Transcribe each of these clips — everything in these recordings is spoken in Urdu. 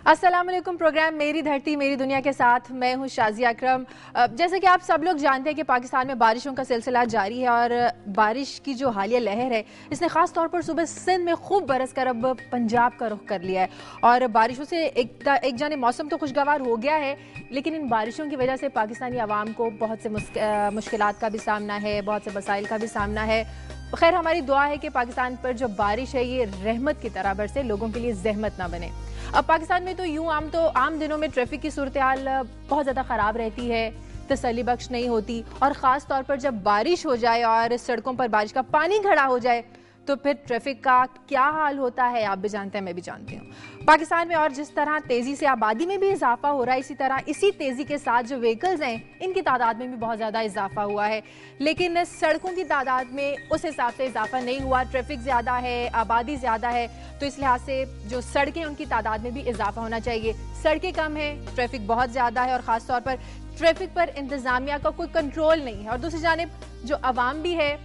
السلام علیکم. پروگرام میری دھرتی میری دنیا کے ساتھ میں ہوں شازیہ اکرم. جیسے کہ آپ سب لوگ جانتے ہیں کہ پاکستان میں بارشوں کا سلسلہ جاری ہے اور بارش کی جو حالیہ لہر ہے اس نے خاص طور پر صبح سندھ میں خوب برس کر اب پنجاب کا رخ کر لیا ہے. اور بارشوں سے ایک جانب موسم تو خوشگوار ہو گیا ہے، لیکن ان بارشوں کی وجہ سے پاکستانی عوام کو بہت سے مشکلات کا بھی سامنا ہے، بہت سے مسائل کا بھی سامنا ہے. خیر، ہماری دعا ہے کہ پاکستان پر جو بارش ہے یہ رحمت کی طرح برسے، لوگوں کے لیے زحمت نہ بنے. اب پاکستان میں تو عام دنوں میں ٹریفک کی صورتحال بہت زیادہ خراب رہتی ہے، تسلی بخش نہیں ہوتی، اور خاص طور پر جب بارش ہو جائے اور سڑکوں پر بارش کا پانی کھڑا ہو جائے تو پھر ٹریفک کا کیا حال ہوتا ہے آپ بھی جانتے ہیں، میں بھی جانتی ہوں. پاکستان میں اور جس طرح تیزی سے آبادی میں بھی اضافہ ہو رہا ہے، اسی تیزی کے ساتھ جو وہیکلز ہیں ان کی تعداد میں بھی بہت زیادہ اضافہ ہوا ہے. لیکن سڑکوں کی تعداد میں اس حساب سے اضافہ نہیں ہوا. ٹریفک زیادہ ہے، آبادی زیادہ ہے، تو اس لحاظ سے جو سڑکیں ان کی تعداد میں بھی اضافہ ہونا چاہیے. سڑکیں کم ہیں، ٹریفک بہت زیادہ ہے، اور خاص طور پر ٹریفک پر انتظامیہ کا کوئی کنٹرول نہیں ہے. اور دوسری جانب جو عوام بھی ہے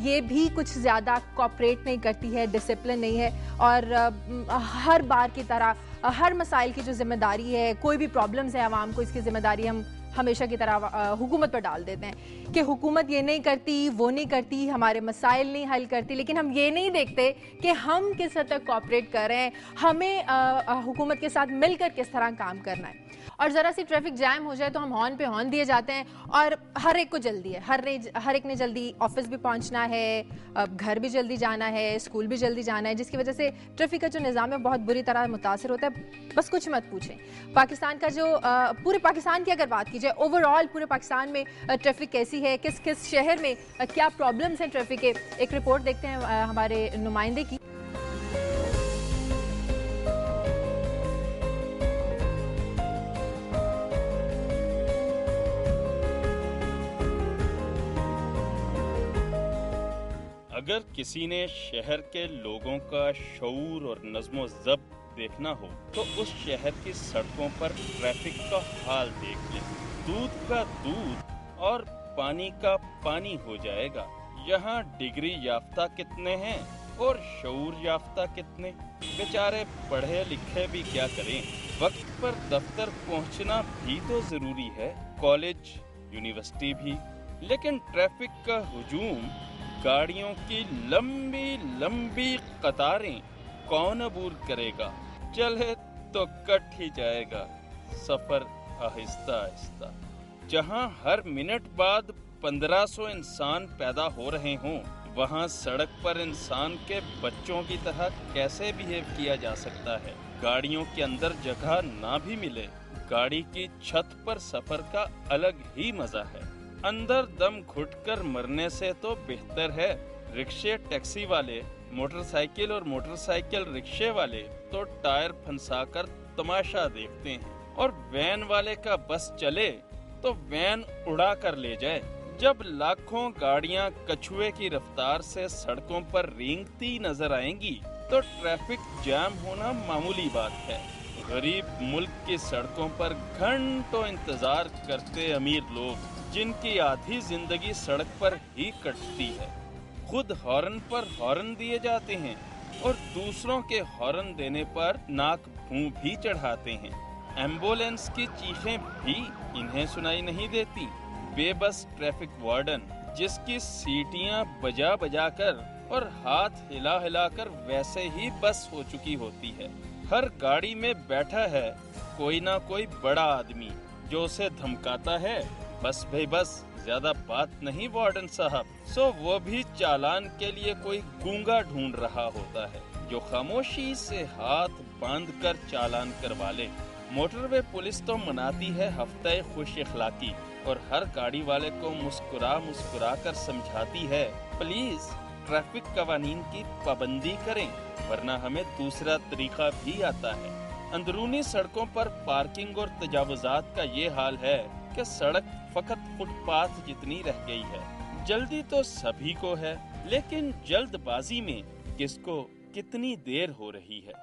یہ بھی کچھ زیادہ کوآپریٹ نہیں کرتی ہے، ڈسپلن نہیں ہے، اور ہر بار کی طرح ہر مسائل کی جو ذمہ داری ہے، کوئی بھی پرابلمز ہے عوام کو، اس کی ذمہ داری ہم ہمیشہ کی طرح حکومت پر ڈال دیتے ہیں کہ حکومت یہ نہیں کرتی، وہ نہیں کرتی، ہمارے مسائل نہیں حل کرتی. لیکن ہم یہ نہیں دیکھتے کہ ہم کس حد تک کوآپریٹ کر رہے ہیں، ہمیں حکومت کے ساتھ مل کر کس طرح کام کرنا ہے. اور ذرا سی ٹریفک جام ہو جائے تو ہم ہارن پہ ہارن دیے جاتے ہیں، اور ہر ایک کو جلدی ہے، ہر ایک نے جلدی آفس بھی پہنچنا ہے، گھر بھی جلدی جانا ہے، اسکول بھی جلدی جانا ہے، جس کی وجہ سے ٹریفک کا جو نظام ہے بہت بری طرح متاثر ہوتا ہے. بس کچھ مت پوچھیں. پاکستان کا جو پورے پاکستان کی اگر بات کی جائے، اوور آل پورے پاکستان میں ٹریفک کیسی ہے، کس کس شہر میں کیا پرابلمس ہیں ٹریفک کے، ایک رپورٹ دیکھتے ہیں ہمارے نمائندے کی. اگر کسی نے شہر کے لوگوں کا شعور اور نظم و ضبط دیکھنا ہو تو اس شہر کی سڑکوں پر ٹریفک کا حال دیکھ لیں. دودھ کا دودھ اور پانی کا پانی ہو جائے گا. یہاں ڈگری یافتہ کتنے ہیں اور شعور یافتہ کتنے. بیچارے پڑھے لکھے بھی کیا کریں، وقت پر دفتر پہنچنا بھی تو ضروری ہے، کالج یونیورسٹی بھی. لیکن ٹریفک کا ہجوم، گاڑیوں کی لمبی لمبی قطاریں کون عبور کرے گا؟ چلے تو کٹ ہی جائے گا سفر آہستہ آہستہ. جہاں ہر منٹ بعد 1500 انسان پیدا ہو رہے ہوں، وہاں سڑک پر انسان کے بچوں کی طرح کیسے بیہیو کیا جا سکتا ہے؟ گاڑیوں کے اندر جگہ نہ بھی ملے، گاڑی کی چھت پر سفر کا الگ ہی مزہ ہے. اندر دم گھٹ کر مرنے سے تو بہتر ہے. رکشے ٹیکسی والے، موٹر سائیکل اور موٹر سائیکل رکشے والے تو ٹائر پھنسا کر تماشا دیکھتے ہیں، اور وین والے کا بس چلے تو وین اڑا کر لے جائے. جب لاکھوں گاڑیاں کچھوے کی رفتار سے سڑکوں پر رینگتی نظر آئیں گی تو ٹریفک جام ہونا معمولی بات ہے. غریب ملک کی سڑکوں پر گھنٹوں انتظار کرتے امیر لوگ، جن کی آدھی زندگی سڑک پر ہی کٹتی ہے، خود ہارن پر ہارن دیے جاتے ہیں اور دوسروں کے ہارن دینے پر ناک بھوں بھی چڑھاتے ہیں. ایمبولینس کی چیخیں بھی انہیں سنائی نہیں دیتی. بے بس ٹریفک وارڈن، جس کی سیٹیاں بجا بجا کر اور ہاتھ ہلا ہلا کر ویسے ہی بس ہو چکی ہوتی ہے. ہر گاڑی میں بیٹھا ہے کوئی نہ کوئی بڑا آدمی جو اسے دھمکاتا ہے، بس بھائی بس، زیادہ بات نہیں وارڈن صاحب. سو وہ بھی چالان کے لیے کوئی گونگا ڈھونڈ رہا ہوتا ہے جو خاموشی سے ہاتھ باندھ کر چالان کروا لے. موٹر وے پولیس تو مناتی ہے ہفتہ خوش اخلاقی، اور ہر گاڑی والے کو مسکرا مسکرا کر سمجھاتی ہے پلیز ٹریفک قوانین کی پابندی کریں، ورنہ ہمیں دوسرا طریقہ بھی آتا ہے. اندرونی سڑکوں پر پارکنگ اور تجاوزات کا یہ حال ہے کہ سڑک فقط فٹ پاتھ جتنی رہ گئی ہے. جلدی تو سبھی کو ہے، لیکن جلد بازی میں کس کو کتنی دیر ہو رہی ہے.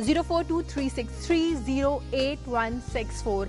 0423630864।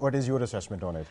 What is your assessment on it?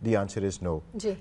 The answer is no.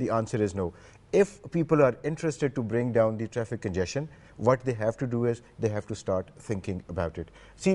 The answer is no. If people are interested to bring down the traffic congestion, what they have to do is they have to start thinking about it. See,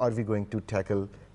are we going to tackle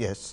Yes.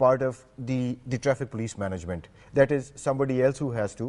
part of the traffic police management. That is somebody else who has to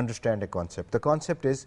understand a concept. The concept is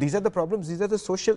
These are the problems, these are the social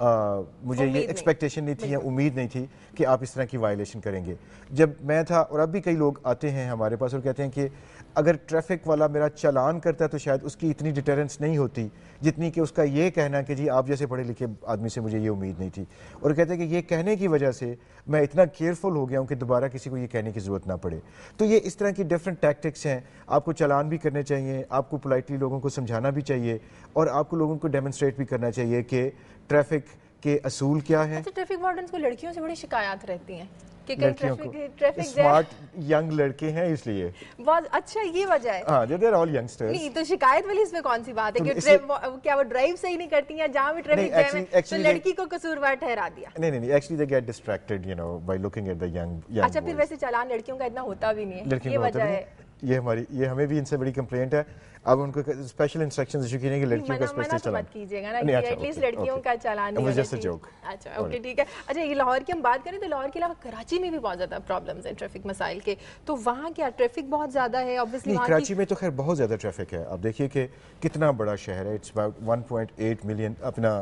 مجھے یہ ایکسپیکٹیشن نہیں تھی یا امید نہیں تھی کہ آپ اس طرح کی وائلیشن کریں گے. جب میں تھا اور اب بھی کئی لوگ آتے ہیں ہمارے پاس اور کہتے ہیں کہ اگر ٹریفک والا میرا چالان کرتا ہے تو شاید اس کی اتنی ڈیٹرنس نہیں ہوتی جتنی کہ اس کا یہ کہنا کہ جی آپ جیسے پڑھے لکھے آدمی سے مجھے یہ امید نہیں تھی. اور کہتے ہیں کہ یہ کہنے کی وجہ سے میں اتنا کیئرفل ہو گیا ہوں کہ دوبارہ کسی کو یہ کہنے کی ضرورت نہ پڑے. تو یہ اس طرح کی ڈفرینٹ ٹیکٹکس ہیں. آپ کو چالان بھی کرنے چاہیے, آپ کو پولائٹلی لوگوں کو سمجھانا بھی چاہیے, اور آپ کو لوگوں کو ڈیمونسٹریٹ بھی کرنا چاہیے کہ ٹریفک کے اصول کیا ہیں. ٹریفک وارڈنز کو لڑکیوں سے بڑی شکایات رہتی ہیں کہ لڑکیوں کو اسمارٹ ینگ لڑکے ہیں اس لیے بہت اچھا یہ وجہ ہے. ہاں دے آر آل ینگسٹرز. نہیں تو شکایت والی اس میں کون سی بات ہے کہ کیا وہ ڈرائیو صحیح نہیں کرتی ہیں, جہاں بھی ٹریفک جام ہے تو لڑکی کو قصوروار ٹھہرا دیا. نہیں actually they get distracted you know by looking at the young. اچھا پھر ویسے چالان لڑکیوں کا اتنا ہوتا بھی نہیں ہے, یہ وجہ ہے. یہ ہمیں بھی ان سے بڑی کمپلینٹ ہے. اب ان کو اسپیشل انسٹرکشنز ایشو کیے ہیں کہ لڑکیوں کا اسپیشل چالان مت کیجیے گا نا, ایٹ لیسٹ لڑکیوں کا چالان نہیں ہونا چاہیے. اچھا اوکے ٹھیک ہے. اچھا یہ لاہور کی ہم بات کریں تو لاہور کے علاوہ کراچی میں بھی بہت زیادہ پرابلمز ہیں ٹریفک مسائل کے, تو وہاں کیا ٹریفک بہت زیادہ ہے؟ اوبویسلی کراچی میں تو خیر بہت زیادہ ٹریفک ہے. آپ دیکھیے کہ کتنا بڑا شہر ہے. اٹس اباؤٹ 1.8 ملین, اپنا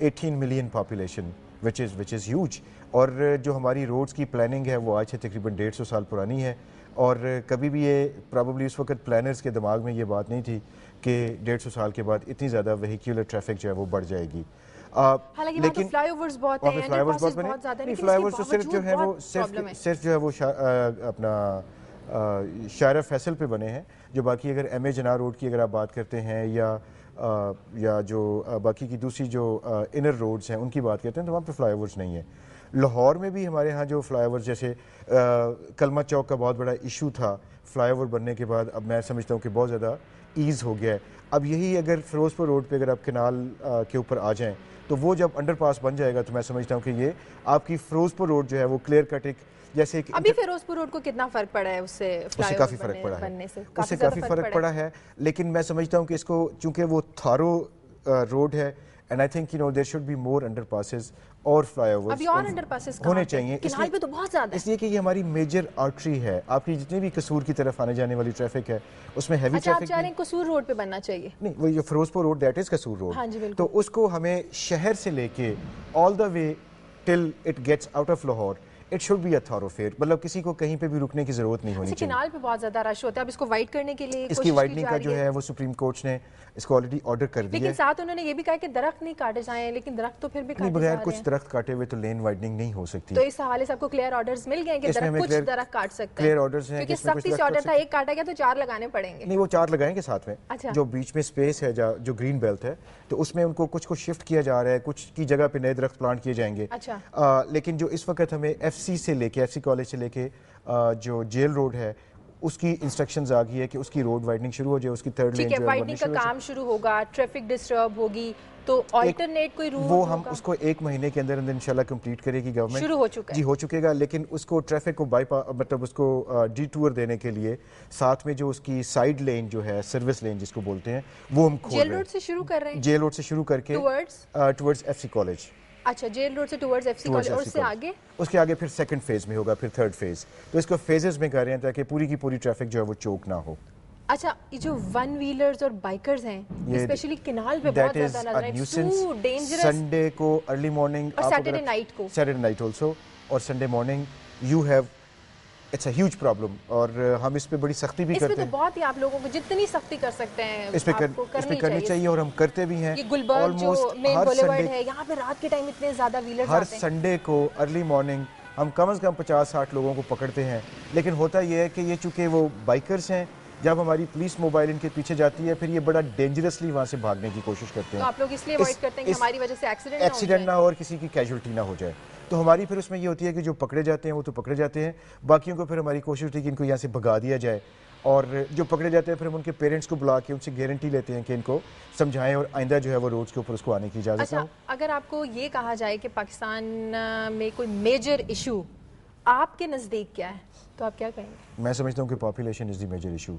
18 million population which is huge. اور جو ہماری روڈز کی پلاننگ ہے وہ آج سے تقریباً 150 سال پرانی ہے, اور کبھی بھی یہ پرابیبلی اس وقت پلانرز کے دماغ میں یہ بات نہیں تھی کہ 150 سال کے بعد اتنی زیادہ وہیکولر ٹریفک جو ہے وہ بڑھ جائے گی. لیکن فلائی اوورز بہت ہیں, فلائی اوورز بہت زیادہ ہیں. فلائی اوورز تو صرف جو ہے وہ صرف جو ہے وہ اپنا شارع فیصل پہ بنے ہیں. جو باقی اگر ایم اے جناح روڈ کی اگر آپ بات کرتے ہیں یا جو باقی کی دوسری جو انر روڈز ہیں ان کی بات کرتے ہیں تو وہاں پہ فلائی اوورز نہیں ہیں. لاہور میں بھی ہمارے ہاں جو فلائی اوور جیسے کلمہ چوک کا بہت بڑا ایشو تھا, فلائی اوور بننے کے بعد اب میں سمجھتا ہوں کہ بہت زیادہ ایز ہو گیا ہے. اب یہی اگر فیروز پور روڈ پہ اگر آپ کنال کے اوپر آ جائیں تو وہ جب انڈر پاس بن جائے گا تو میں سمجھتا ہوں کہ یہ آپ کی فیروز پور روڈ جو ہے وہ کلیئر کٹ ایک جیسے ابھی فیروز پور روڈ کو کتنا فرق پڑا ہے اس سے کافی فرق پڑا ہے, اس سے کافی فرق پڑا ہے. لیکن میں سمجھتا ہوں کہ اس کو چونکہ وہ تھارو روڈ ہے and I think there should be more underpasses اور فلائی اوورز ابھی اور انڈر پاسز ہونے چاہیے. کنال پہ تو بہت زیادہ ہے, اس لیے کہ یہ ہماری میجر آرٹری ہے. آپ کی جتنی بھی قصور کی طرف آنے جانے والی ٹریفک ہے اس میں ہیوی ٹریفک. اچھا آپ چاہ رہے ٹریفک ہیں قصور روڈ پہ بننا چاہیے؟ نہیں, وہ جو فیروز پور road that is Kasur road, ہاں جی بالکل. تو اس کو ہمیں شہر سے لے کے all the way till it gets out of Lahore it should be a thoroughfare. مطلب کسی کو کہیں پہ بھی رکنے کی ضرورت نہیں ہونی چاہیے. کنال پہ بہت زیادہ رش ہوتا ہے. اب اس کو وائڈ کرنے کے لیے اس کی وائڈنگ کا جو ہے وہ سپریم کورٹ نے اس کو آلریڈی آرڈر کر دیا ہے. لیکن ساتھ انہوں نے یہ بھی کہا کہ درخت نہیں کاٹے جائیں, لیکن درخت تو پھر بھی کاٹے بغیر کچھ درخت کاٹے ہوئے تو لین وائڈنگ نہیں ہو سکتی. تو اس حوالے سے آپ کو کلیئر آرڈرز مل گئے کہ کچھ درخت کاٹ سکتے ہیں؟ کلیئر آرڈرز ہیں کیونکہ سختی سے آرڈر تھا ایک کاٹا گیا تو 4 لگانے پڑیں گے. نہیں وہ 4 لگائیں گے ساتھ میں. جو بیچ میں اسپیس ہے جو گرین بیلٹ ہے تو اس میں ان کو کچھ کو شفٹ کیا جا رہا ہے, کچھ کی جگہ پہ نئے درخت پلانٹ کیے جائیں گے. لیکن جو اس وقت ہمیں ایف سی سے لے کے ایف سی کالج سے لے کے جو جیل روڈ ہے اس کی انسٹرکشنز آ گئی ہے کہ اس کی روڈ وائڈنگ شروع ہو جائے, اس کی تھرڈ لین جو ہے وائڈنگ کا کام شروع ہوگا, ٹریفک ڈسٹرب ہوگی تو آلٹرنیٹ کوئی روٹ وہ ہم اس کو 1 مہینے کے اندر انشاءاللہ کمپلیٹ کرے گی گورنمنٹ. شروع ہو چکا ہے جی, ہو چکے گا. لیکن اس کو ٹریفک کو مطلب اس کو ڈی ٹور دینے کے لیے ساتھ میں جو اس کی سائیڈ لین جو ہے سروس لین جس کو بولتے ہیں وہ ہم کھول رہے ہیں. جیل روڈ سے شروع کر رہے ہیں, جیل روڈ سے شروع کر کے ٹورڈز ایف سی کالج. اچھا جیل روڈ سے ٹورڈز ایف سی کالج, اور اس سے آگے اس کے آگے پھر سیکنڈ فیز میں ہوگا, پھر تھرڈ فیز. تو اس کو فیزز میں کر رہے ہیں تاکہ پوری کی پوری ٹریفک جو ہے وہ چوک نہ ہو. اچھا یہ جو ون ویلرز اور بائکرز ہیں اسپیشلی کنال پہ بہت زیادہ نظر آئے, ٹو ڈینجرس. سنڈے کو ارلی مارننگ اور سیٹرڈے نائٹ کو, سیٹرڈے نائٹ آلسو, اور Sunday morning you have it's a huge problem. اور ہم اس پہ بڑی سختی بھی کرتے ہیں. اس پہ تو بہت ہی آپ لوگوں کو جتنی سختی کر سکتے ہیں اس پہ کرنی چاہیے, اور ہم کرتے بھی ہیں. یہ گلبرگ جو مین بولیورڈ ہے یہاں پہ رات کے ٹائم اتنے زیادہ ویلرز آتے ہیں. ہر سنڈے کو ارلی مارننگ ہم کم از کم 50-60 لوگوں کو پکڑتے ہیں. لیکن ہوتا یہ ہے کہ یہ چونکہ وہ بائکرز ہیں, جب ہماری پولیس موبائل ان کے پیچھے جاتی ہے پھر یہ بڑا ڈینجرسلی وہاں سے بھاگنے کی کوشش کرتے ہیں. تو آپ لوگ اس لیے اوائڈ کرتے ہیں کہ ہماری وجہ سے ایکسیڈنٹ نہ ہو اور کسی کی کیجولٹی نہ ہو جائے. تو ہماری پھر اس میں یہ ہوتی ہے کہ جو پکڑے جاتے ہیں وہ تو پکڑے جاتے ہیں, باقیوں کو پھر ہماری کوشش ہوتی ہے کہ ان کو یہاں سے بھگا دیا جائے. اور جو پکڑے جاتے ہیں پھر ہم ان کے پیرنٹس کو بلا کے ان سے گارنٹی لیتے ہیں کہ ان کو سمجھائیں اور آئندہ جو ہے وہ روڈز کے اوپر اس کو آنے کی اجازت نہ ہو. اگر آپ کو یہ کہا جائے کہ پاکستان میں کوئی میجر ایشو آپ کے نزدیک کیا ہے تو آپ کیا کہیں گے؟ میں سمجھتا ہوں کہ population is the major issue.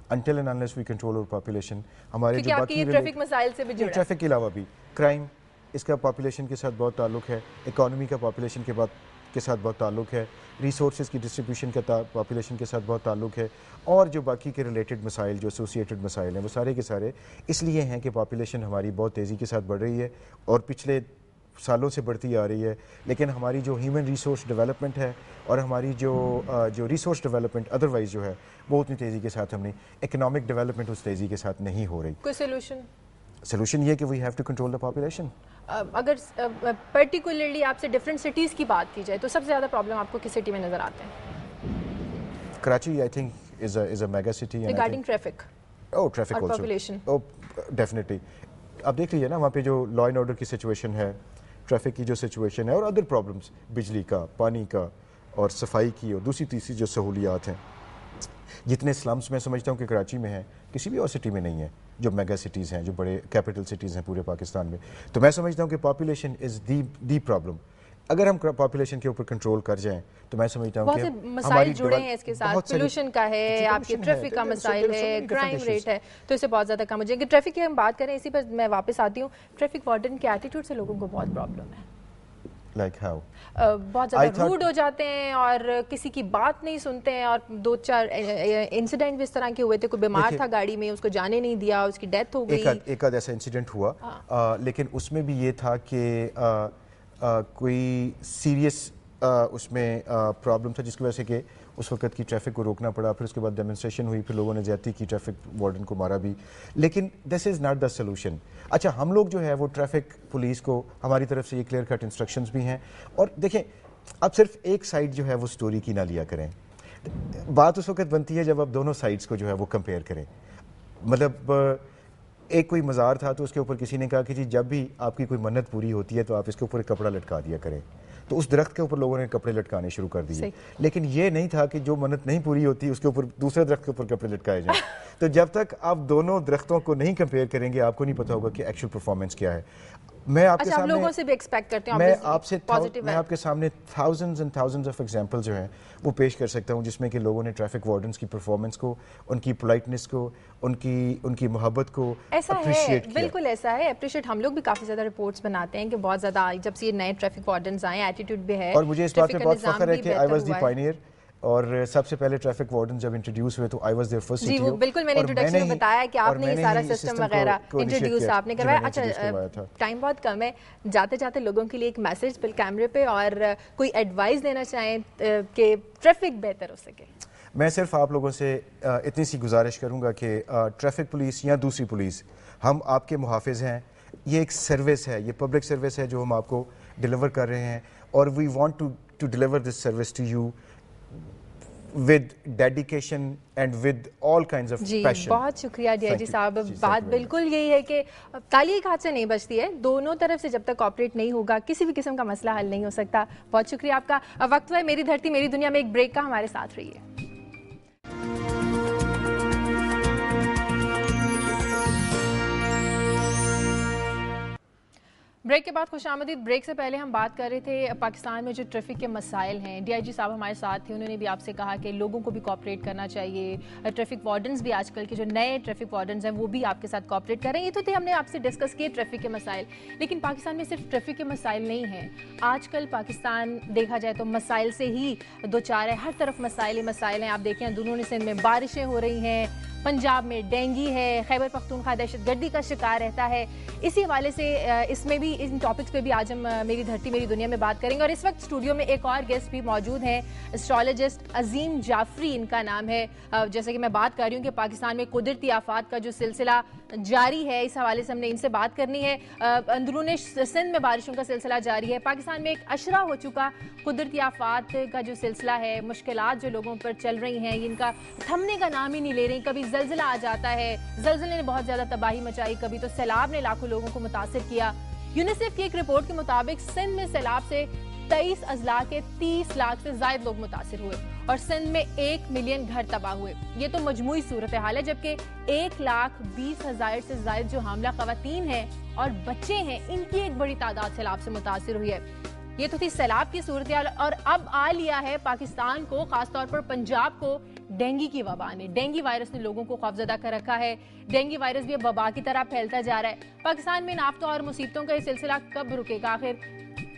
until and unless we control our population, ہمارے جو باقی ٹریفک مسائل سے بھی جڑا ہے, ٹریفک کے علاوہ بھی کرائم اس کا پاپولیشن کے ساتھ بہت تعلق ہے, اکانومی کا پاپولیشن کے ساتھ بہت تعلق ہے, ریسورسز کی ڈسٹریبیوشن کا پاپولیشن کے ساتھ بہت تعلق ہے, اور جو باقی کے ریلیٹڈ مسائل جو ایسوسیٹڈ مسائل ہیں وہ سارے کے سارے اس لیے ہیں کہ پاپولیشن ہماری بہت تیزی کے ساتھ بڑھ رہی ہے. اور پچھلے سالوں سے بڑھتی آ رہی ہے، لیکن ہماری جو ہیومن ریسورس ڈیولپمنٹ ہے اور ہماری جو ریسورس ڈیولپمنٹ ادروائز جو ہے وہ اتنی تیزی کے ساتھ ہم نے اکنامک ڈیولپمنٹ اس تیزی کے ساتھ نہیں ہو رہی. کوئی سولوشن یہ کہ we have to control the population. اگر پرٹیکولرلی آپ سے ڈفرینٹ سٹیز کی بات کی جائے تو سب سے زیادہ پرابلم آپ کو کس سٹی میں نظر آتے ہیں؟ Karachi I think is a mega city. Regarding traffic traffic اور پاپولیشن ڈیفینیٹلی. آپ دیکھ لیجیے نا وہاں پہ جو لا اینڈ آرڈر کی سچویشن ہے، ٹریفک کی جو سچویشن ہے اور ادر پرابلمس، بجلی کا، پانی کا اور صفائی کی اور دوسری تیسری جو سہولیات ہیں، جتنے سلمس میں سمجھتا ہوں کہ کراچی میں ہیں کسی بھی اور سٹی میں نہیں ہے، جو میگا سٹیز ہیں، جو بڑے کیپٹل سٹیز ہیں پورے پاکستان میں. تو میں سمجھتا ہوں کہ پاپولیشن از دی پرابلم. اگر ہم پاپولیشن کے اوپر کنٹرول کر جائیں تو میں سمجھتا ہوں کہ بہت سے مسائل جڑے ہیں اس کے ساتھ. پولوشن کا ہے، آپ کے ٹریفک کا مسائل ہے، کرائم ریٹ ہے، تو اس سے بہت زیادہ کم ہو جائیں گے. ٹریفک کی ہم بات کریں، اسی پر میں واپس آتی ہوں. ٹریفک وارڈن کے ایٹیٹیوڈ سے لوگوں کو بہت پرابلم ہے. Like how? بہت زیادہ روڈ ہو جاتے ہیں اور کسی کی بات نہیں سنتے ہیں. اور 2-4 انسیڈنٹ بھی اس طرح کے ہوئے تھے. کوئی بیمار تھا گاڑی میں، اس کو جانے نہیں دیا، اس کی ڈیتھ ہو گئی. ایک آدھ ایسا انسیڈنٹ ہوا، لیکن اس میں بھی یہ تھا کہ کوئی سیریس اس میں پرابلم تھا جس کی وجہ سے کہ اس وقت کی ٹریفک کو روکنا پڑا. پھر اس کے بعد ڈیمونسٹریشن ہوئی، پھر لوگوں نے زیادتی کی، ٹریفک وارڈن کو مارا بھی. لیکن دس از ناٹ دا سولوشن. اچھا، ہم لوگ جو ہے وہ ٹریفک پولیس کو ہماری طرف سے یہ کلیئر کٹ انسٹرکشنز بھی ہیں. اور دیکھیں، اب صرف ایک سائڈ جو ہے وہ سٹوری کی نہ لیا کریں. بات اس وقت بنتی ہے جب آپ دونوں سائڈز کو جو ہے وہ کمپیئر کریں. مطلب ایک کوئی مزار تھا تو اس کے اوپر کسی نے کہا کہ جی جب بھی آپ کی کوئی منت پوری ہوتی ہے تو آپ اس کے اوپر ایک کپڑا لٹکا دیا کریں. تو اس درخت کے اوپر لوگوں نے کپڑے لٹکانے شروع کر دیے. لیکن یہ نہیں تھا کہ جو منت نہیں پوری ہوتی اس کے اوپر دوسرے درخت کے اوپر کپڑے لٹکائے جائیں. تو جب تک آپ دونوں درختوں کو نہیں کمپیئر کریں گے آپ کو نہیں پتا ہوگا کہ ایکچوئل پرفارمنس کیا ہے. میں آپ کے سامنے لوگوں سے بھی ایکسپیکٹ کرتے ہوں، میں آپ کے سامنے thousands and thousands of example جو ہیں وہ پیش کر سکتا ہوں جس میں کہ لوگوں نے ٹریفک وارڈنس کی پرفارمنس کو، ان کی پولائٹنس کو، ان کی محبت کو اپریشیٹ کیا. بالکل ایسا ہے. اپریشیٹ ہم لوگ بھی کافی زیادہ رپورٹس بناتے ہیں کہ بہت زیادہ جب سے یہ نئے ٹریفک وارڈنز آئے ایٹیٹیوڈ بھی ہے. اور مجھے اس بات پہ بہت فخر ہے کہ آئی واز دی پائنیئر. اور سب سے پہلے ٹریفک وارڈن جب انٹروڈیوس ہوئے تو I was there first city. بالکل میں نے انٹروڈکشن میں بتایا کہ آپ نے یہ سارا سسٹم وغیرہ انٹروڈیوس آپ نے کروایا. اچھا، ٹائم بہت کم ہے، جاتے جاتے لوگوں کے لیے ایک میسج بل کیمرے پہ اور کوئی ایڈوائس دینا چاہیں کہ ٹریفک بہتر ہو سکے. میں صرف آپ لوگوں سے اتنی سی گزارش کروں گا کہ ٹریفک پولیس یا دوسری پولیس، ہم آپ کے محافظ ہیں. یہ ایک سروس ہے، یہ پبلک سروس ہے جو ہم آپ کو ڈیلیور کر رہے ہیں. اور we want to deliver this service to you with dedication and with all kinds of passion. بہت شکریہ ڈی آئی جی صاحب. بات بالکل یہی ہے کہ تالی ایک ہاتھ سے نہیں بجتی ہے. دونوں طرف سے جب تک کوآپریٹ نہیں ہوگا کسی بھی قسم کا مسئلہ حل نہیں ہو سکتا. بہت شکریہ آپ کا. وقت ہے میری دھرتی میری دنیا میں ایک بریک کا. ہمارے ساتھ رہیے. بریک کے بعد خوش آمدید. بریک سے پہلے ہم بات کر رہے تھے پاکستان میں جو ٹریفک کے مسائل ہیں. ڈی آئی جی صاحب ہمارے ساتھ تھے، انہوں نے بھی آپ سے کہا کہ لوگوں کو بھی کوآپریٹ کرنا چاہیے. ٹریفک وارڈنز بھی آج کل کے جو نئے ٹریفک وارڈنز ہیں وہ بھی آپ کے ساتھ کوآپریٹ کر رہے ہیں. یہ تو تھے ہم نے آپ سے ڈسکس کیے ٹریفک کے مسائل. لیکن پاکستان میں صرف ٹریفک کے مسائل نہیں ہیں. آج کل پاکستان دیکھا جائے تو مسائل سے ہی دو چار ہے. ہر طرف مسائل ہیں. آپ دیکھیں اندرون سندھ میں بارشیں ہو رہی ہیں، پنجاب میں ڈینگی ہے، خیبر پختونخوا دہشت گردی کا شکار رہتا ہے. اسی حوالے سے اس میں بھی ان ٹاپکس پہ بھی آج ہم میری دھرتی میری دنیا میں بات کریں گے. اور اس وقت اسٹوڈیو میں ایک اور گیسٹ بھی موجود ہیں، اسٹرالوجسٹ عظیم جعفری ان کا نام ہے. جیسے کہ میں بات کر رہی ہوں کہ پاکستان میں قدرتی آفات کا جو سلسلہ جاری ہے، اس حوالے سے ہم نے ان سے بات کرنی ہے. اندرون سندھ میں بارشوں کا سلسلہ جاری ہے. پاکستان میں ایک اشرا ہو چکا قدرتی آفات کا جو سلسلہ ہے، مشکلات جو لوگوں پر چل رہی ہیں ان کا تھمنے کا نام ہی نہیں لے رہی. کبھی زلزلہ آ جاتا ہے، زلزلے نے بہت زیادہ تباہی مچائی، کبھی تو سیلاب نے لاکھوں لوگوں کو متاثر کیا. یونیسیف کی ایک رپورٹ کے مطابق سندھ میں سیلاب سے 23 اضلاع کے 30 لاکھ سے زائد لوگ متاثر ہوئے اور سندھ میں 1 ملین گھر تباہ ہوئے. یہ تو مجموعی صورتحال ہے. جبکہ 1,20,000 سے زائد جو حاملہ خواتین ہیں اور بچے ہیں ان کی ایک بڑی تعداد سیلاب سے متاثر ہوئی ہے. یہ تو تھی سیلاب کی صورتحال. اور اب آ لیا ہے پاکستان کو، خاص طور پر پنجاب کو، ڈینگی کی وبا نے. ڈینگی وائرس نے لوگوں کو خوفزدہ کر رکھا ہے. ڈینگی وائرس بھی اب وبا کی طرح پھیلتا جا رہا ہے. پاکستان میں ان آفتوں اور مصیبتوں کا یہ سلسلہ کب رکے گا؟ آخر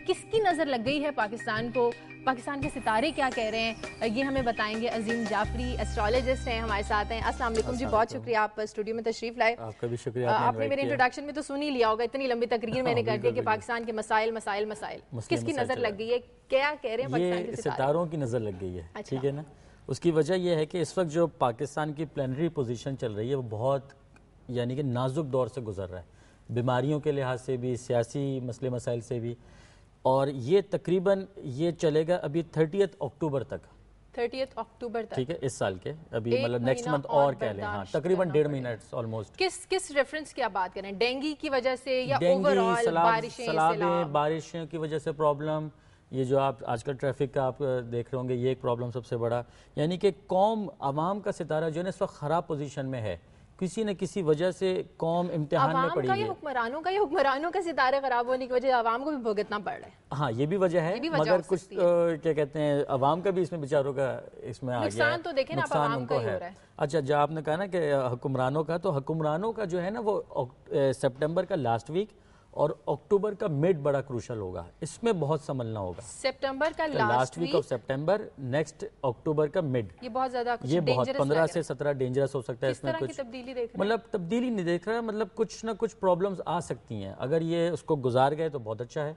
کس کی نظر لگ گئی ہے پاکستان کو, پاکستان کے ستارے کیا کہہ رہے ہیں, یہ ہمیں بتائیں گے. عظیم جعفری ایسٹرالوجسٹ ہیں, ہمارے ساتھ ہیں. السلام علیکم جی, بہت شکریہ آپ اسٹوڈیو میں تشریف لائے. آپ کا بھی شکریہ. آپ نے میرے انٹروڈکشن میں تو سن ہی لیا ہوگا, اتنی لمبی تقریر میں نے کر دی کہ پاکستان کے مسائل مسائل مسائل, کس کی نظر لگ گئی ہے, کیا کہہ رہے ہیں پاکستان کے ستاروں کی نظر لگ گئی ہے, ٹھیک ہے نا. اس کی وجہ یہ ہے کہ اس وقت جو پاکستان کی پلانری پوزیشن چل رہی ہے وہ بہت یعنی کہ نازک دور سے گزر رہا ہے, بیماریوں کے لحاظ سے بھی, سیاسی مسئلے مسائل سے بھی, اور یہ تقریباً یہ چلے گا ابھی 30 اکتوبر تک. 30 اکتوبر تک, ٹھیک ہے, اس سال کے ابھی مطلب نیکسٹ منتھ اور کہہ لیں, ہاں تقریباً 1.5 مہینہ آلموسٹ. کس ریفرنس کی آپ بات کریں, ڈینگی کی وجہ سے یا اوور آل بارشیں, سیلاب, بارشوں کی وجہ سے پرابلم, یہ جو آپ آج کل ٹریفک کا آپ دیکھ رہے ہوں گے, یہ ایک پرابلم سب سے بڑا. یعنی کہ قوم, عوام کا ستارہ جو ہے نا اس وقت خراب پوزیشن میں ہے, کسی نہ کسی وجہ سے قوم امتحان میں پڑی ہے. حکمرانوں کا ستارے خراب ہونے کی وجہ عوام کو بھی بھگتنا پڑ رہا ہے. ہاں یہ بھی وجہ ہے, مگر کچھ کیا کہتے ہیں عوام کا بھی اس میں بیچاروں کا اس میں آ گیا ہے, نقصان تو دیکھیں نا نقصان عوام کا ہی ہو رہا ہے. اچھا جو آپ نے کہا نا کہ حکمرانوں کا, تو حکمرانوں کا جو ہے نا وہ سپٹمبر کا لاسٹ ویک اور اکتوبر کا مڈ بڑا کروشل ہوگا, اس میں بہت سنبھلنا ہوگا. سپٹمبر کا last week of September, next اکتوبر کا مڈ, یہ بہت زیادہ, یہ بہت 15 سے 17 ڈینجرس ہو سکتا ہے. اس میں کچھ تبدیلی دیکھ رہے ہیں, مطلب تبدیلی نہیں دیکھ رہا, مطلب کچھ نہ کچھ پرابلمز آ سکتی ہیں. اگر یہ اس کو گزار گئے تو بہت اچھا ہے,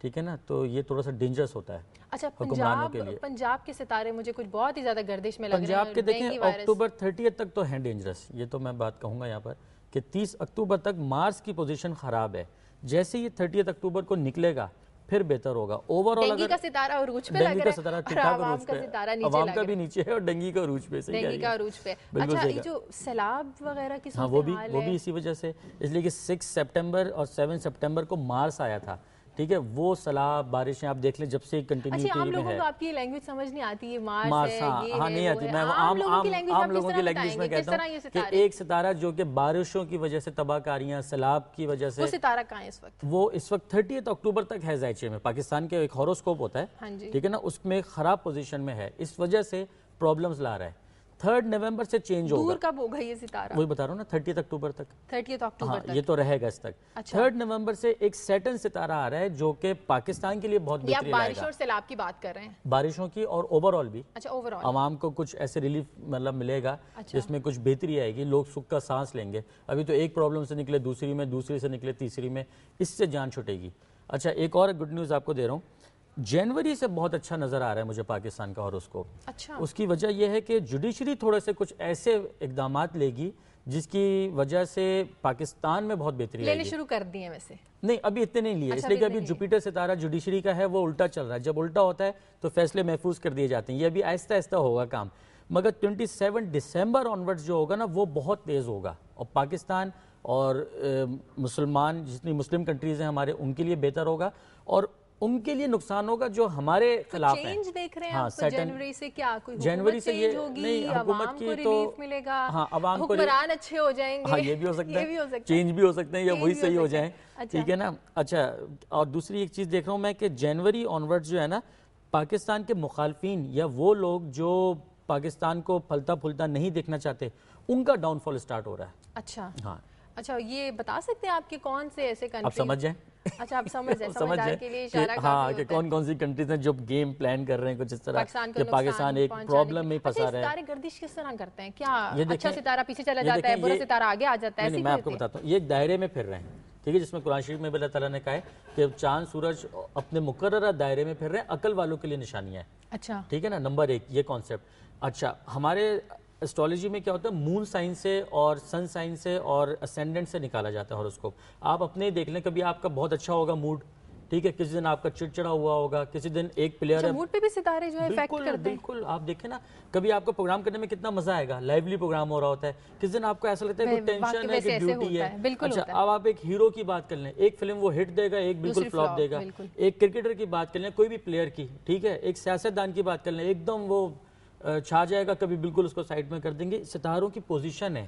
ٹھیک ہے نا, تو یہ تھوڑا سا ڈینجرس ہوتا ہے. اچھا پنجاب کے ستارے مجھے کچھ بہت ہی زیادہ گردش میں لگ رہے ہیں. پنجاب کے دیکھیں اکتوبر 30 تک تو ہیں ڈینجرس, یہ تو میں بات کہوں گا یہاں پر کہ 30 اکتوبر تک مارس کی پوزیشن خراب ہے. جیسے یہ 30 اکتوبر کو نکلے گا پھر بہتر ہوگا. اوور آل ڈینگی کا ستارہ عروج پہ لگ رہا ہے, عوام کا ستارہ نیچے لگ رہا ہے. عوام کا بھی نیچے ہے اور ڈینگی کا عروج پہ. ڈینگی کا عروج پہ. اچھا یہ جو سیلاب وغیرہ کی ہاں وہ بھی اسی وجہ سے, اس لیے کہ 6 سپٹمبر اور 7 سپٹمبر کو مارس آیا تھا, ٹھیک ہے, وہ سیلاب بارشیں آپ دیکھ لیں جب سے کنٹینیوٹی میں ہے. اچھا عام لوگوں کو آپ کی لینگویج سمجھ نہیں آتی, یہ مارس ہے, ہاں نہیں آتی. میں عام لوگوں کی لینگویج میں کہتا ہوں کہ ایک ستارہ جو کہ بارشوں کی وجہ سے تباہ کاریاں, سیلاب کی وجہ سے, وہ ستارہ کہاں ہے اس وقت؟ وہ اس وقت 30 اکتوبر تک ہے زائچے میں. پاکستان کے ایک ہوروسکوپ ہوتا ہے, ٹھیک ہے نا, اس میں خراب پوزیشن میں ہے, اس وجہ سے پرابلمز لا رہا ہے. 3 نومبر سے چینج ہوگا. دور کب ہوگا یہ ستارہ؟ وہی بتا رہا ہوں نا, 30 اکتوبر تک. 30 اکتوبر تک یہ تو رہے گا اس تک. 3 نومبر سے ایک سیٹرن ستارہ آ رہا ہے جو کہ پاکستان کے لیے بہت بہتری لائے گا. بارشوں اور سیلاب کی بات کر رہے ہیں, بارشوں کی اور اوور آل بھی. اچھا اوور آل عوام کو کچھ ایسے ریلیف مطلب ملے گا جس میں کچھ بہتری آئے گی, لوگ سکھ کا سانس لیں گے. ابھی تو ایک پرابلم سے نکلے دوسری میں, دوسری سے نکلے تیسری میں, اس سے جان چھٹے گی. اچھا ایک اور گڈ نیوز آپ کو دے رہا ہوں, جنوری سے بہت اچھا نظر آ رہا ہے مجھے پاکستان کا ہوروسکوپ. اچھا اس کی وجہ یہ ہے کہ جوڈیشری تھوڑے سے کچھ ایسے اقدامات لے گی جس کی وجہ سے پاکستان میں بہت بہتری آئے گی. لینے شروع کر دیے ویسے نہیں, ابھی اتنے نہیں لیے, اس لیے کہ ابھی جوپیٹر ستارہ جوڈیشری کا ہے, وہ الٹا چل رہا ہے. جب الٹا ہوتا ہے تو فیصلے محفوظ کر دیے جاتے ہیں. یہ ابھی آہستہ آہستہ ہوگا کام, مگر 27 دسمبر آنورڈز جو ہوگا نا وہ بہت تیز ہوگا, اور پاکستان اور مسلمان جتنی مسلم کنٹریز ہیں ہمارے, ان کے لیے بہتر ہوگا, اور ان کے لیے نقصان ہوگا جو ہمارے خلاف ہیں. چینج دیکھ رہے ہیں آپ جنوری سے, کیا کوئی جنوری سے یہ نہیں, حکومت کی تو ریلیف ملے گا, ہاں عوام کو حکمران اچھے ہو جائیں گے, ہاں یہ بھی ہو سکتا ہے, چینج بھی ہو سکتے ہیں یا وہی صحیح ہو جائیں, ٹھیک ہے نا. اچھا اور دوسری ایک چیز دیکھ رہا ہوں میں کہ جنوری آنورڈ جو ہے نا, پاکستان کے مخالفین یا وہ لوگ جو پاکستان کو پھلتا پھولتا نہیں دیکھنا چاہتے, ان کا ڈاؤن فال سٹارٹ ہو رہا ہے. اچھا ہاں اچھا, یہ بتا سکتے ہیں آپ کے کون سے ایسے کنٹری, آپ سمجھ جائیں. اچھا آپ سمجھ جائیں کے لیے اشارہ کافی ہاں کہ کون کون سی کنٹریز ہیں جو گیم پلان کر رہے ہیں کچھ اس طرح کہ پاکستان ایک پرابلم میں پھنسا رہا ہے. ستارے گردش کس طرح کرتے ہیں, کیا اچھا ستارہ پیچھے چلا جاتا ہے, برا ستارہ آگے آ جاتا ہے؟ میں آپ کو بتاتا ہوں, یہ ایک دائرے میں پھر رہے ہیں, ٹھیک ہے, جس میں قرآن شریف میں بھی اللہ تعالیٰ نے کہا ہے کہ چاند سورج اپنے مقررہ دائرے میں پھر رہے ہیں, عقل والوں کے لیے نشانیاں ہیں. اچھا ٹھیک ہے نا, نمبر 1 یہ کانسیپٹ. اچھا ہمارے اسٹرالوجی میں کیا ہوتا ہے, مون سائن سے اور سن سائن سے اور اسینڈنٹ سے نکالا جاتا ہے ہوروسکوپ. آپ اپنے دیکھ لیں, کبھی آپ کا بہت اچھا ہوگا موڈ, ٹھیک ہے, کسی دن آپ کا چڑچڑا ہوا ہوگا, کسی دن ایک پلیئر ہے, موڈ پہ بھی ستارے جو ہے افیکٹ کرتے ہیں. بالکل آپ دیکھیں نا, کبھی آپ کو پروگرام کرنے میں کتنا مزہ آئے گا, لائیولی پروگرام ہو رہا ہوتا ہے, کسی دن آپ کو ایسا لگتا ہے کوئی ٹینشن ہے کہ ڈیوٹی ہے. اچھا اب آپ ایک ہیرو کی بات کر لیں, ایک فلم وہ ہٹ دے گا, ایک بالکل فلاپ دے گا. ایک کرکٹر کی بات کر لیں, کوئی بھی پلیئر کی, ٹھیک ہے, ایک سیاستدان کی بات کر لیں, ایک دم وہ چھا جائے گا, کبھی بالکل اس کو سائڈ میں کر دیں گے. ستاروں کی پوزیشن ہے,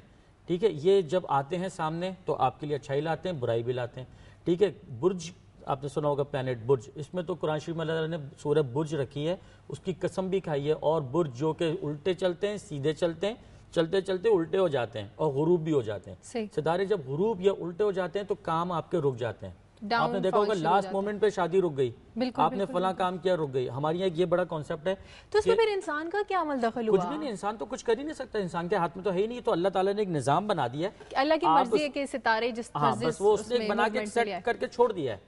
ٹھیک ہے, یہ جب آتے ہیں سامنے تو آپ کے لیے اچھائی لاتے ہیں, برائی بھی لاتے ہیں, ٹھیک ہے. برج آپ نے سنا ہوگا پلانٹ برج, اس میں تو قرآن شریف میں اللہ تعالیٰ نے سورہ برج رکھی ہے, اس کی قسم بھی کھائی ہے. اور برج جو کہ الٹے چلتے ہیں, سیدھے چلتے ہیں, چلتے چلتے الٹے ہو جاتے ہیں اور غروب بھی ہو جاتے ہیں. ستارے جب غروب یا الٹے ہو جاتے ہیں تو کام آپ کے رک جاتے ہیں, آپ نے دیکھا ہوگا لاسٹ مومنٹ پہ شادی رک گئی, آپ نے فلاں کام کیا رک گئی. ہمارے یہاں یہ بڑا کانسیپٹ ہے. تو اس میں پھر انسان کا کیا عمل دخل ہوا؟ کچھ بھی نہیں, انسان تو کچھ کر ہی نہیں سکتا, انسان کے ہاتھ میں تو ہے ہی نہیں. تو اللہ تعالیٰ نے ایک نظام بنا دیا ہے, اللہ کی مرضی ہے کہ ستارے جس بس وہ اس نے بنا کے سیٹ کر کے چھوڑ دیا ہے.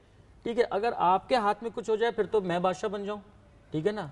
ٹھیک ہے, اگر آپ کے ہاتھ میں کچھ ہو جائے پھر تو میں بادشاہ بن جاؤں, ٹھیک ہے نا.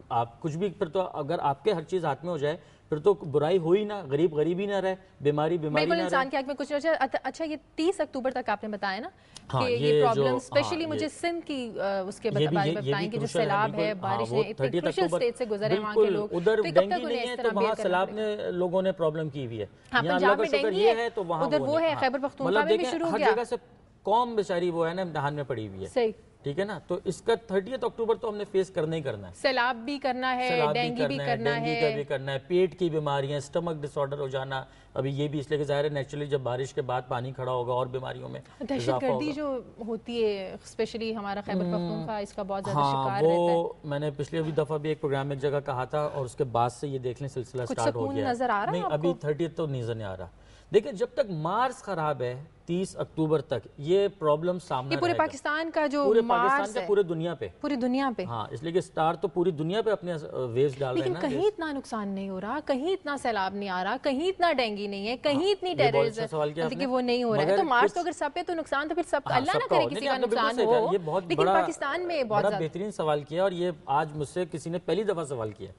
آپ کچھ بھی, پھر تو اگر آپ کے ہر چیز ہاتھ میں ہو جائے پھر تو برائی ہوئی نہ, غریب غریبی نہ رہے, بیماری بیماری نہ رہے. انسان کے حق میں کچھ ہو جائے. اچھا یہ 30 اکتوبر تک آپ نے بتایا نا کہ یہ پرابلم اسپیشلی مجھے سندھ کی اس کے بارے میں بتائیں کہ جو سیلاب ہے, بارش ہے, اتنے کروشل اسٹیٹ سے گزرے وہاں کے لوگ, ادھر ڈینگی نہیں ہے تو وہاں سیلاب نے لوگوں نے پرابلم کی ہوئی ہے. پنجاب میں ڈینگی ہے, ادھر وہ ہے, خیبر پختونخوا میں بھی شروع ہو گیا. ہر جگہ سے قوم بیچاری وہ ہے نا امتحان میں پڑی ہوئی ہے. صحیح, ٹھیک ہے نا. تو اس کا 30 اکتوبر تو ہم نے فیس کرنا ہی کرنا ہے. سیلاب بھی کرنا ہے, ڈینگی بھی کرنا ہے, ڈینگی کا بھی کرنا ہے, پیٹ کی بیماریاں, سٹمک ڈس آرڈر ہو جانا. ابھی یہ بھی اس لیے کہ ظاہر ہے نیچرلی جب بارش کے بعد پانی کھڑا ہوگا اور بیماریوں میں دہشت گردی جو ہوتی ہے, اسپیشلی ہمارا خیبر پختونخوا اس کا بہت زیادہ شکار رہتا ہے. وہ میں نے پچھلی دفعہ بھی ایک پروگرام ایک جگہ کہا تھا, اور اس کے بعد سے یہ دیکھ لیں سلسلہ سٹارٹ ہو گیا. نظر آ رہا ہے نہیں, ابھی 30 تو نظر نہیں آ رہا. دیکھیں جب تک مارس خراب ہے 30 اکتوبر تک یہ پرابلم سامنے یہ پورے پاکستان کا جو پورے پاکستان کا, پورے دنیا پہ, پوری دنیا پہ. ہاں, اس لیے کہ سٹار تو پوری دنیا پہ اپنے ویوز ڈال رہے ہیں. لیکن کہیں اتنا نقصان نہیں ہو رہا, کہیں اتنا سیلاب نہیں آ رہا, کہیں اتنا ڈینگی نہیں ہے, کہیں اتنی ٹیررزم کہ وہ نہیں ہو رہا ہے. تو مارس تو اگر سب پہ تو نقصان تو پھر سب, اللہ نہ کرے کسی کا نقصان ہو, لیکن پاکستان میں بہت بڑا بہترین سوال کیا, اور یہ آج مجھ سے کسی نے پہلی دفعہ سوال کیا.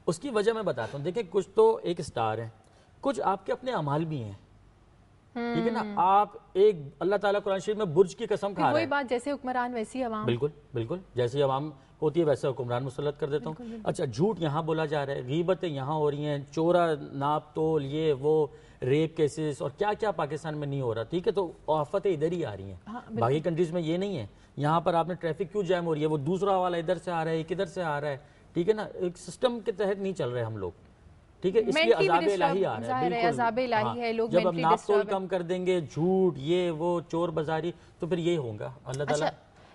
اس کی وجہ میں بتاتا ہوں. دیکھیں کچھ تو ایک سٹار ہے, کچھ آپ کے اپنے اعمال بھی ہیں, ٹھیک ہے نا. آپ ایک اللہ تعالیٰ قرآن شریف میں برج کی قسم کھا رہے ہیں. وہی بات, جیسے حکمران ویسی عوام. بالکل بالکل, جیسی عوام ہوتی ہے ویسے حکمران مسلط کر دیتا ہوں. اچھا, جھوٹ یہاں بولا جا رہا ہے, غیبتیں یہاں ہو رہی ہیں, چورا ناپ تول, یہ وہ ریپ کیسز اور کیا کیا پاکستان میں نہیں ہو رہا. ٹھیک ہے, تو آفتیں ادھر ہی آ رہی ہیں, باقی کنٹریز میں یہ نہیں ہے. یہاں پر آپ نے ٹریفک کیوں جام ہو رہی ہے, وہ دوسرا والا ادھر سے آ رہا ہے, ایک ادھر سے آ رہا ہے. ٹھیک ہے نا, ایک سسٹم کے تحت نہیں چل رہے ہم لوگ. ٹھیک ہے, اس لیے عذاب الہی آ رہا ہے. عذاب الہی ہے, لوگ جب ہم ناپ تول کم کر دیں گے, جھوٹ یہ وہ چور بازاری, تو پھر یہ ہوگا. اللہ تعالیٰ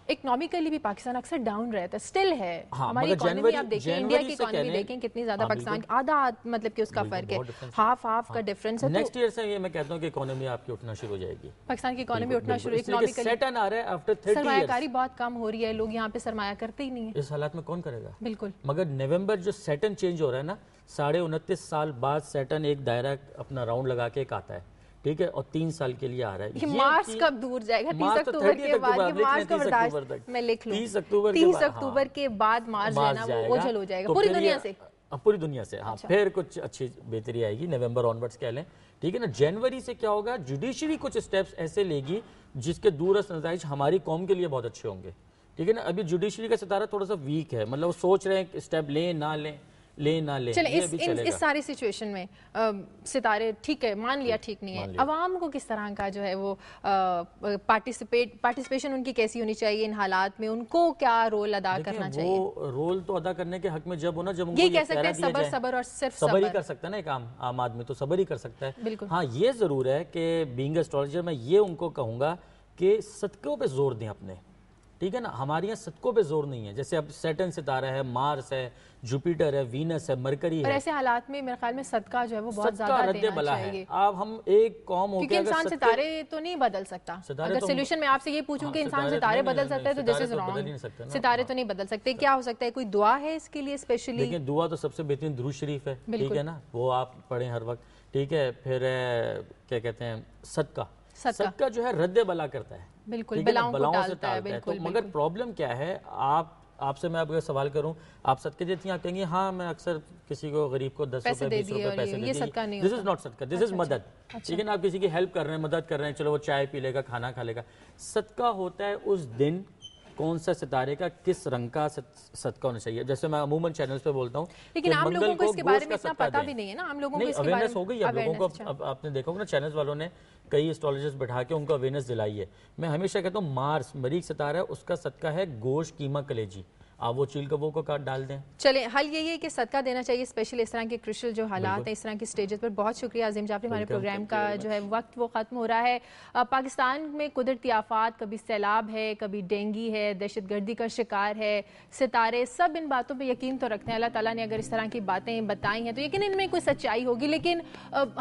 اکنامکلی بھی پاکستان اکثر ڈاؤن رہتا ہے, سٹل ہے. ہماری اکانومی آپ دیکھیں, انڈیا کی اکانومی دیکھیں کتنی زیادہ, پاکستان آدھا مطلب کہ اس کا فرق ہے, ہاف کا ڈیفرنس ہے. نیکسٹ ایئر سے یہ میں کہتا ہوں کہ اکانومی آپ کی اٹھنا شروع ہو جائے گی, پاکستان کی اکانومی اٹھنا شروع, اکنامکلی سیٹن آ رہا ہے آفٹر 30 سرمایہ کاری بہت کم ہو رہی ہے, لوگ یہاں پہ سرمایہ کرتے ہی نہیں ہیں. اس حالات میں کون کرے گا؟ بالکل. مگر نومبر جو سیٹن چینج ہو رہا ہے نا, 29.5 سال بعد سیٹن ایک دائرہ اپنا راؤنڈ لگا کے ایک آتا ہے. ٹھیک ہے, اور 3 سال کے لیے آ رہا ہے. یہ مارس کب دور جائے گا؟ 30 اکتوبر کے بعد, یہ مارس کا برداشت میں لکھ لوں, 30 اکتوبر کے بعد مارس جو ہے نا وہ اوجھل ہو جائے گا پوری دنیا سے. پوری دنیا سے, ہاں. پھر کچھ اچھی بہتری آئے گی نومبر آنورڈز کہہ لیں. ٹھیک ہے نا. جنوری سے کیا ہوگا, جوڈیشری کچھ اسٹیپس ایسے لے گی جس کے دور از نتائج ہماری قوم کے لیے بہت اچھے ہوں گے. ٹھیک ہے نا. ابھی جوڈیشری کا ستارہ تھوڑا سا ویک ہے, مطلب وہ سوچ رہے ہیں کہ اسٹیپ لیں نہ لیں, لے نہ لے. چلیں اس ساری سچویشن میں ستارے ٹھیک ہے, مان لیا ٹھیک نہیں ہے, عوام کو کس طرح کا جو ہے وہ پارٹیسپیشن ان کی کیسی ہونی چاہیے ان حالات میں, ان کو کیا رول ادا کرنا چاہیے؟ وہ رول تو ادا کرنے کے حق میں جب ہونا, جب ان کو یہ کہہ سکتے ہیں صبر اور صرف صبر ہی کر سکتا ہے نا. ایک عام آدمی تو صبر ہی کر سکتا ہے. ہاں, یہ ضرور ہے کہ بینگ اسٹرالوجر میں یہ ان کو کہوں گا کہ صدقوں پہ زور دیں اپنے. ٹھیک ہے نا. ہمارے یہاں صدقوں پہ زور نہیں ہے. جیسے اب سیٹن ستارہ ہے, مارس ہے, جوپیٹر ہے, وینس ہے, مرکری ہے. اور ایسے حالات میں میرے خیال میں صدقہ جو ہے وہ بہت زیادہ دینا چاہیے. اب ہم ایک قوم ہو کے, کیونکہ انسان ستارے تو نہیں بدل سکتا. اگر سولوشن میں آپ سے یہ پوچھوں کہ انسان ستارے بدل سکتا ہے تو دس از رانگ. ستارے تو نہیں بدل سکتے. کیا ہو سکتا ہے, کوئی دعا ہے اس کے لیے اسپیشلی؟ دیکھیں, دعا تو سب سے بہترین درود شریف ہے. ٹھیک ہے نا, وہ آپ پڑھیں ہر وقت. ٹھیک ہے. پھر کیا کہتے ہیں, صدقہ جو ہے رد بلا کرتا ہے. بالکل, بلاؤں کو ٹالتا ہے. تو مگر پرابلم کیا ہے, آپ سے میں آپ کو سوال کروں, آپ صدقے دیتی ہیں, آپ کہیں گے ہاں میں اکثر کسی کو غریب کو 10 روپے 20 روپے پیسے دیتی ہوں. دس از ناٹ صدقہ, دس از مدد. ٹھیک ہے نا. آپ کسی کی ہیلپ کر رہے ہیں, مدد کر رہے ہیں, چلو وہ چائے پی لے گا, کھانا کھا لے گا. صدقہ ہوتا ہے اس دن کون سا ستارے کا کس رنگ کا صدقہ ہونا چاہیے. جیسے میں عموماً چینلز پہ بولتا ہوں, لیکن عام لوگوں کو اس کے بارے میں اتنا پتہ بھی نہیں ہے نا. عام لوگوں کو اس کے بارے میں ہو گئی, اب لوگوں کو اب آپ نے دیکھا ہوگا نا, چینلز والوں نے کئی اسٹرالوجرز بٹھا کے ان کو اویئرنیس دلائی ہے. میں ہمیشہ کہتا ہوں مارس مریخ ستارہ ہے, اس کا صدقہ ہے گوشت, قیمہ, کلیجی. آپ وہ چیل کبوں کو کاٹ ڈال دیں. چلیں, حل یہی ہے کہ صدقہ دینا چاہیے, اسپیشلی اس طرح کے کرشل جو حالات ہیں, اس طرح کی سٹیجز پر. بہت شکریہ عظیم جعفری. ہمارے پروگرام کا جو ہے وقت وہ ختم ہو رہا ہے. پاکستان میں قدرتی آفات, کبھی سیلاب ہے, کبھی ڈینگی ہے, دہشت گردی کا شکار ہے, ستارے, سب ان باتوں پہ یقین تو رکھتے ہیں. اللہ تعالیٰ نے اگر اس طرح کی باتیں بتائی ہیں تو یقین ان میں کوئی سچائی ہوگی, لیکن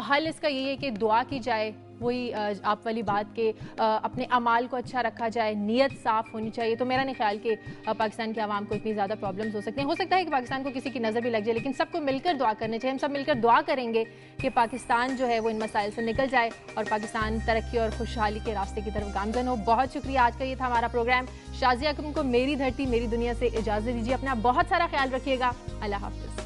حل اس کا یہی ہے کہ دعا کی جائے, وہی آپ والی بات کہ اپنے اعمال کو اچھا رکھا جائے, نیت صاف ہونی چاہیے. تو میرا نہیں خیال کہ پاکستان کے عوام کو اتنی زیادہ پرابلمز ہو سکتے ہیں. ہو سکتا ہے کہ پاکستان کو کسی کی نظر بھی لگ جائے, لیکن سب کو مل کر دعا کرنے چاہیے. ہم سب مل کر دعا کریں گے کہ پاکستان جو ہے وہ ان مسائل سے نکل جائے اور پاکستان ترقی اور خوشحالی کے راستے کی طرف گامزن ہو. بہت شکریہ. آج کا یہ تھا ہمارا پروگرام. شازیہ اکرم کو میری دھرتی میری دنیا سے اجازت دیجیے. اپنا بہت سارا خیال رکھیے گا. اللہ حافظ.